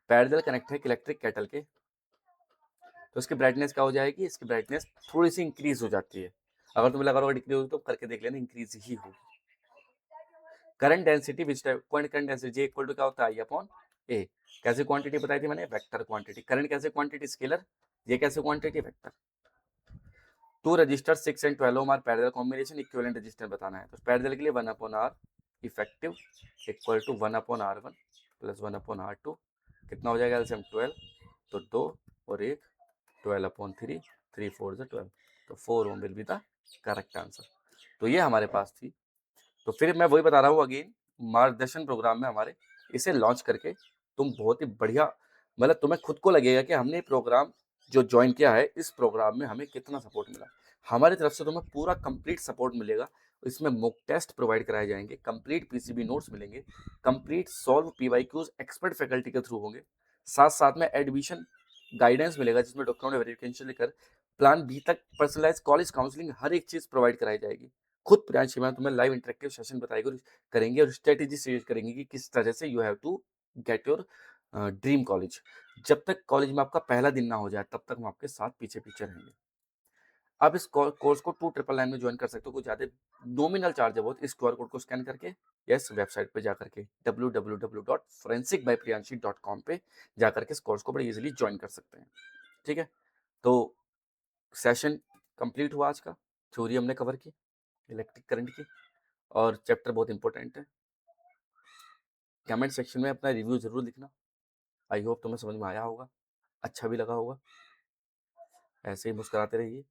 पैरेलल कनेक्ट है इलेक्ट्रिक केटल के, तो इसकी ब्राइटनेस क्या हो जाएगी? इसकी ब्राइटनेस थोड़ी सी इंक्रीज हो जाती है। अगर तुम्हें लगा होगा डिक्रीज होगी तो करके देख लेना, इंक्रीज ही होगी। Current density which type current density J equal to क्या होता है? I upon A. कैसे क्वांटिटी बताई थी मैंने? Vector quantity. करंट कैसे क्वांटिटी? स्केलर। ये कैसे quantity? Vector. Two resistor 6 and 12 ohm are parallel combination, equivalent resistor बताना है। तो पैरेलल के लिए 1 upon R effective equal to 1 upon R one plus 1 upon R two. कितना हो जाएगा एलसीएम? 12। तो 2 और 1 12 अपॉन 3, 3 4 जो 12, तो 4 ohm will be the correct answer. तो ये हमारे पास थी। तो फिर मैं वही बता रहा हूँ अगेन, मार्गदर्शन प्रोग्राम में हमारे इसे लॉन्च करके तुम बहुत ही बढ़िया, मतलब तुम्हें खुद को लगेगा कि हमने प्रोग्राम जो ज्वाइन किया है, इस प्रोग्राम में हमें कितना सपोर्ट मिला। हमारी तरफ से तुम्हें पूरा कंप्लीट सपोर्ट मिलेगा। इसमें मॉक टेस्ट प्रोवाइड कराए जाएंगे, कंप्लीट पीसीबी नोट्स मिलेंगे, complete solve PYQs expert faculty के थ्रू होंगे। साथ साथ में एडमिशन गाइडेंस मिलेगा जिसमें डॉक्यूमेंट वेरिफिकेशन लेकर प्लान बी तक पर्सनलाइज कॉलेज काउंसलिंग हर एक चीज प्रोवाइड कराई जाएगी। खुद प्रियांशी मैम तुम्हें लाइव इंटरेक्टिव सेशन बताएगी और करेंगे और स्ट्रेटेजी शेयर करेंगे कि किस तरह से you have to get your dream college. जब तक कॉलेज में आपका पहला दिन ना हो जाए तब तक हम आपके साथ पीछे पीछे रहेंगे। आप इस कोर्स को 2999 में ज्वाइन कर सकते हो, कुछ ज़्यादा नॉमिनल चार्ज है बहुत। इस क्यूआर कोड को स्कैन करके यस वेबसाइट पे जा करके www.forensicbypriyanshi.com पे जा करके इस कोर्स को बड़े इजीली ज्वाइन कर सकते हैं। ठीक है, तो सेशन कंप्लीट हुआ आज का। थ्योरी हमने कवर की इलेक्ट्रिक करंट की, और चैप्टर बहुत इंपॉर्टेंट है। कमेंट सेक्शन में अपना रिव्यू जरूर लिखना। आई होप तुम्हें समझ में आया होगा, अच्छा भी लगा होगा। ऐसे ही मुस्कुराते रहिए।